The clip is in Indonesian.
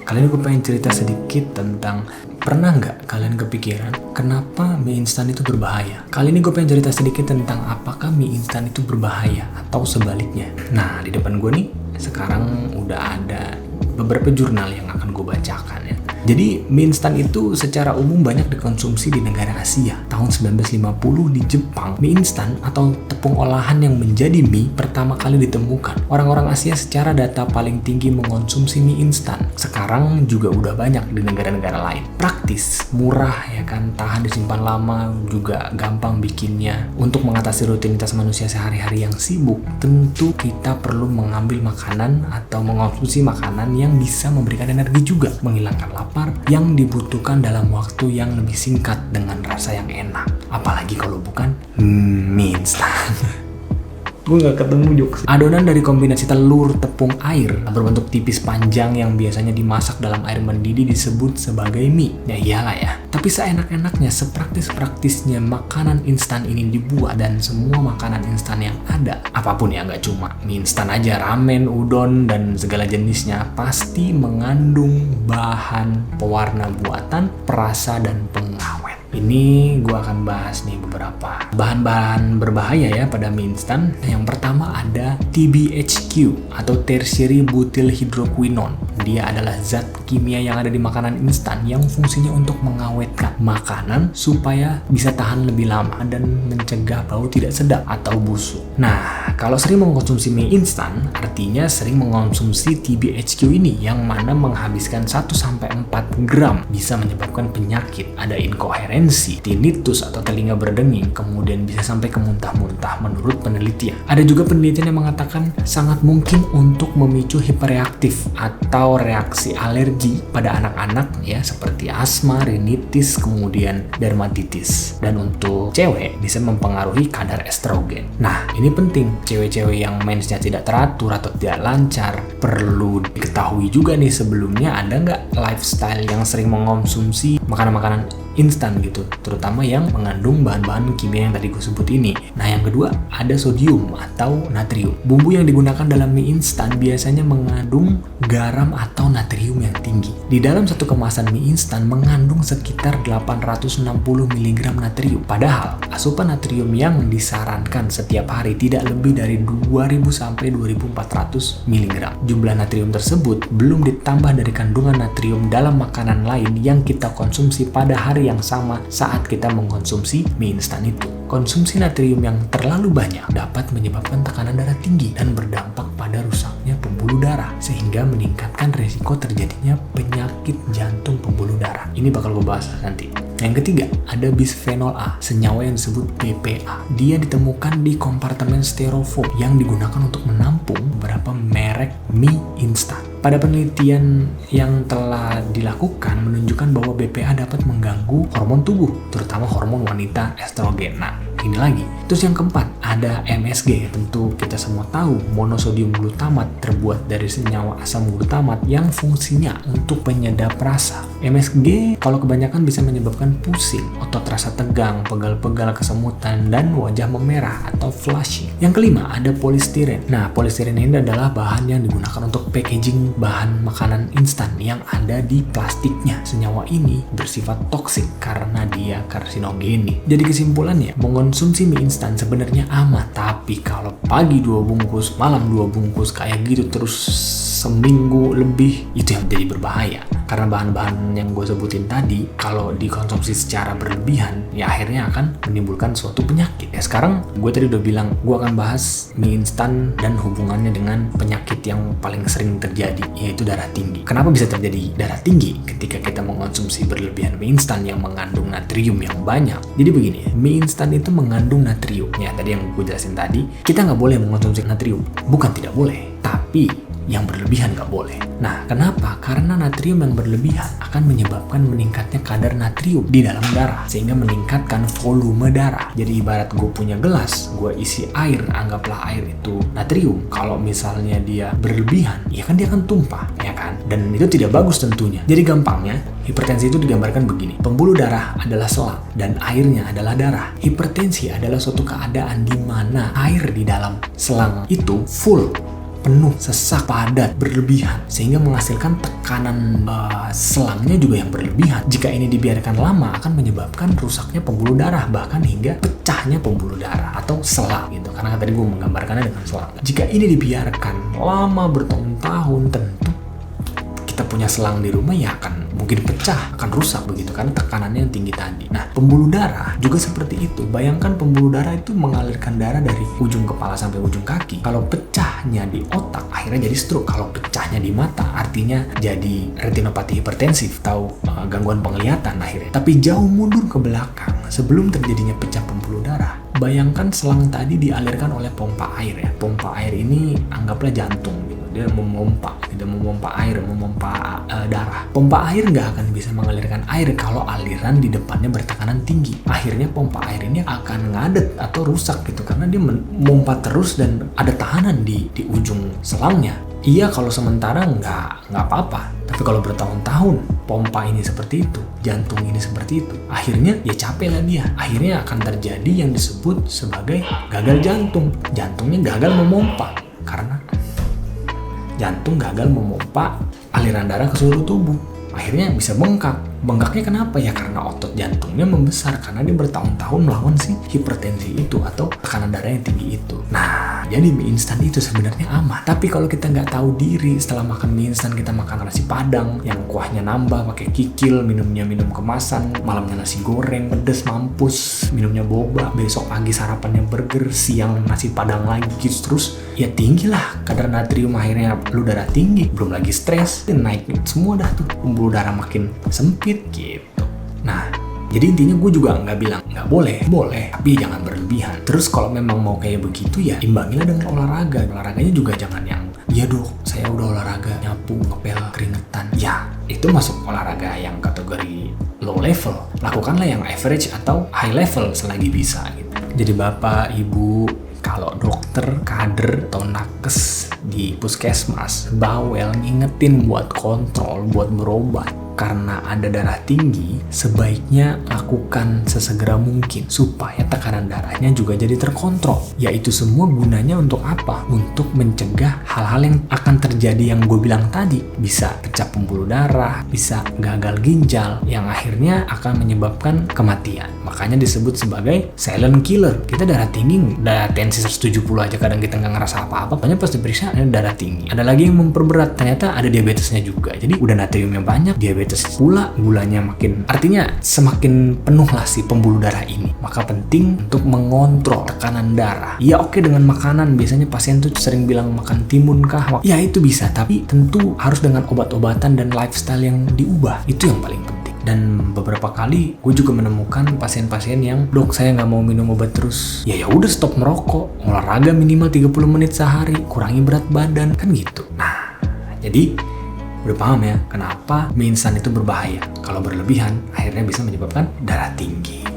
Kali ini gue pengen cerita sedikit tentang pernah nggak kalian kepikiran kenapa mie instan itu berbahaya? Kali ini gue pengen cerita sedikit tentang apakah mie instan itu berbahaya atau sebaliknya. Nah, di depan gue nih sekarang udah ada beberapa jurnal yang akan gue bacakan ya. Jadi mie instan itu secara umum banyak dikonsumsi di negara Asia. Tahun 1950 di Jepang, mie instan atau tepung olahan yang menjadi mie pertama kali ditemukan. Orang-orang Asia secara data paling tinggi mengonsumsi mie instan. Sekarang juga udah banyak di negara-negara lain. Praktis, murah ya kan, tahan disimpan lama, juga gampang bikinnya. Untuk mengatasi rutinitas manusia sehari-hari yang sibuk, tentu kita perlu mengambil makanan atau mengonsumsi makanan yang bisa memberikan energi juga, menghilangkan lapar yang dibutuhkan dalam waktu yang lebih singkat dengan rasa yang enak. Apalagi kalau bukan mie instan. Gue gak ketemu jokes. Adonan dari kombinasi telur, tepung, air berbentuk tipis panjang yang biasanya dimasak dalam air mendidih disebut sebagai mie. Ya iyalah ya. Tapi seenak-enaknya, sepraktis-praktisnya makanan instan ini dibuat, dan semua makanan instan yang ada, apapun ya, gak cuma mie instan aja, ramen, udon, dan segala jenisnya, pasti mengandung bahan pewarna buatan, perasa, dan pengawet. Ini gue akan bahas nih beberapa bahan-bahan berbahaya ya pada mie instan. Yang pertama ada TBHQ atau tertiary butyl hydroquinone. Dia adalah zat kimia yang ada di makanan instan yang fungsinya untuk mengawetkan makanan supaya bisa tahan lebih lama dan mencegah bau tidak sedap atau busuk. Nah, kalau sering mengkonsumsi mie instan, artinya sering mengkonsumsi TBHQ ini yang mana menghabiskan 1-4 gram bisa menyebabkan penyakit, ada inkoherensi, tinnitus atau telinga berdenging, kemudian bisa sampai ke muntah-muntah menurut penelitian. Ada juga penelitian yang mengatakan sangat mungkin untuk memicu hiperreaktif atau reaksi alergi pada anak-anak ya, seperti asma, rinitis, kemudian dermatitis. Dan untuk cewek bisa mempengaruhi kadar estrogen. Nah, ini penting. Cewek-cewek yang mensnya tidak teratur atau tidak lancar, perlu diketahui juga nih sebelumnya ada nggak lifestyle yang sering mengonsumsi makanan-makanan instan gitu, terutama yang mengandung bahan-bahan kimia yang tadi gue sebut ini. Nah, yang kedua ada sodium atau natrium. Bumbu yang digunakan dalam mie instan biasanya mengandung garam atau natrium yang tinggi. Di dalam satu kemasan mie instan mengandung sekitar 860 mg natrium. Padahal asupan natrium yang disarankan setiap hari tidak lebih dari 2000 sampai 2400 mg. Jumlah natrium tersebut belum ditambah dari kandungan natrium dalam makanan lain yang kita konsumsi pada hari yang sama saat kita mengkonsumsi mie instan itu. Konsumsi natrium yang terlalu banyak dapat menyebabkan tekanan darah tinggi dan berdampak pada rusaknya pembuluh darah sehingga meningkatkan resiko terjadinya penyakit jantung pembuluh darah. Ini bakal gue bahas nanti. Yang ketiga, ada bisphenol A, senyawa yang disebut BPA. Dia ditemukan di kompartemen styrofoam yang digunakan untuk menampung beberapa merek mie instan. Pada penelitian yang telah dilakukan menunjukkan bahwa BPA dapat mengganggu hormon tubuh, terutama hormon wanita estrogen. Nah, ini lagi. Terus yang keempat, ada MSG. Tentu kita semua tahu monosodium glutamat terbuat dari senyawa asam glutamat yang fungsinya untuk penyedap rasa. MSG kalau kebanyakan bisa menyebabkan pusing, otot rasa tegang, pegal-pegal, kesemutan, dan wajah memerah atau flushing. Yang kelima, ada polistiren. Nah, polistiren ini adalah bahan yang digunakan untuk packaging bahan makanan instan yang ada di plastiknya. Senyawa ini bersifat toksik karena dia karsinogenik. Jadi kesimpulannya, mengonsumsi mie instan sebenarnya aman, tapi kalau pagi 2 bungkus, malam 2 bungkus kayak gitu terus seminggu lebih, itu yang jadi berbahaya. Karena bahan-bahan yang gue sebutin tadi kalau dikonsumsi secara berlebihan ya akhirnya akan menimbulkan suatu penyakit. Ya sekarang gue tadi udah bilang gue akan bahas mie instan dan hubungannya dengan penyakit yang paling sering terjadi, yaitu darah tinggi. Kenapa bisa terjadi darah tinggi ketika kita mengonsumsi berlebihan mie instan yang mengandung natrium yang banyak? Jadi begini, mie instan itu mengandung natrium. Ya tadi yang gue jelasin tadi, kita nggak boleh mengonsumsi natrium. Bukan tidak boleh, tapi yang berlebihan nggak boleh. Nah, kenapa? Karena natrium yang berlebihan akan menyebabkan meningkatnya kadar natrium di dalam darah, sehingga meningkatkan volume darah. Jadi ibarat gue punya gelas, gue isi air, anggaplah air itu natrium. Kalau misalnya dia berlebihan, ya kan dia akan tumpah, ya kan? Dan itu tidak bagus tentunya. Jadi gampangnya, hipertensi itu digambarkan begini. Pembuluh darah adalah selang dan airnya adalah darah. Hipertensi adalah suatu keadaan di mana air di dalam selang itu full penuh, sesak, padat, berlebihan, sehingga menghasilkan tekanan selangnya juga yang berlebihan. Jika ini dibiarkan lama akan menyebabkan rusaknya pembuluh darah, bahkan hingga pecahnya pembuluh darah atau selang gitu. Karena tadi gue menggambarkannya dengan selang. Jika ini dibiarkan lama bertahun-tahun, tentu kita punya selang di rumah ya akan mungkin pecah, akan rusak begitu karena tekanannya yang tinggi tadi. Nah, pembuluh darah juga seperti itu. Bayangkan pembuluh darah itu mengalirkan darah dari ujung kepala sampai ujung kaki. Kalau pecahnya di otak, akhirnya jadi stroke. Kalau pecahnya di mata, artinya jadi retinopati hipertensif atau gangguan penglihatan akhirnya. Tapi jauh mundur ke belakang, sebelum terjadinya pecah pembuluh darah, bayangkan selang tadi dialirkan oleh pompa air ya. Pompa air ini anggaplah jantung gitu. Dia memompa air, memompa darah. Pompa air nggak akan bisa mengalirkan air kalau aliran di depannya bertekanan tinggi. Akhirnya pompa air ini akan ngadet atau rusak gitu karena dia memompa terus dan ada tahanan di ujung selangnya. Iya, kalau sementara nggak apa-apa. Tapi kalau bertahun-tahun pompa ini seperti itu, jantung ini seperti itu, akhirnya ya capek lah dia. Akhirnya akan terjadi yang disebut sebagai gagal jantung. Jantungnya gagal memompa karena jantung gagal memompa aliran darah ke seluruh tubuh. Akhirnya bisa bengkak. Bengkaknya kenapa? Ya karena otot jantungnya membesar karena dia bertahun-tahun melawan si hipertensi itu atau tekanan darah yang tinggi itu. Nah, jadi mie instan itu sebenarnya aman. Tapi kalau kita nggak tahu diri, setelah makan mie instan kita makan nasi padang yang kuahnya nambah pakai kikil, minumnya minum kemasan, malamnya nasi goreng pedes mampus, minumnya boba, besok pagi sarapannya burger, siang nasi padang lagi gitu terus, ya tinggi lah kadar natrium, akhirnya lu darah tinggi, belum lagi stres, naik semua dah tuh, pembuluh darah makin sempit gitu. Nah, jadi intinya gue juga nggak bilang nggak boleh, tapi jangan berlebihan. Terus kalau memang mau kayak begitu ya imbangilah dengan olahraga. Olahraganya juga jangan yang, ya dok saya udah olahraga nyapu, ngepel, keringetan. Ya itu masuk olahraga yang kategori low level. Lakukanlah yang average atau high level selagi bisa gitu. Jadi bapak, ibu, kalau dokter, kader, atau nakes di puskesmas bawel ngingetin buat kontrol, buat berobat karena ada darah tinggi, sebaiknya lakukan sesegera mungkin supaya tekanan darahnya juga jadi terkontrol. Yaitu semua gunanya untuk apa? Untuk mencegah hal-hal yang akan terjadi yang gue bilang tadi. Bisa pecah pembuluh darah, bisa gagal ginjal, yang akhirnya akan menyebabkan kematian. Makanya disebut sebagai silent killer. Kita darah tinggi, darah tensi 170 aja kadang kita nggak ngerasa apa-apa. Pokoknya pas diperiksa ada darah tinggi. Ada lagi yang memperberat, ternyata ada diabetesnya juga. Jadi udah natriumnya banyak, diabetes pula, gulanya makin, artinya semakin penuh lah si pembuluh darah ini. Maka penting untuk mengontrol tekanan darah. Ya oke, dengan makanan, biasanya pasien tuh sering bilang makan timun kah, ya itu bisa, tapi tentu harus dengan obat-obatan dan lifestyle yang diubah. Itu yang paling penting. Dan beberapa kali gue juga menemukan pasien-pasien yang, dok saya nggak mau minum obat terus. Ya udah stop merokok, olahraga minimal 30 menit sehari, kurangi berat badan, kan gitu. Nah, jadi udah paham ya kenapa mie instan itu berbahaya. Kalau berlebihan akhirnya bisa menyebabkan darah tinggi.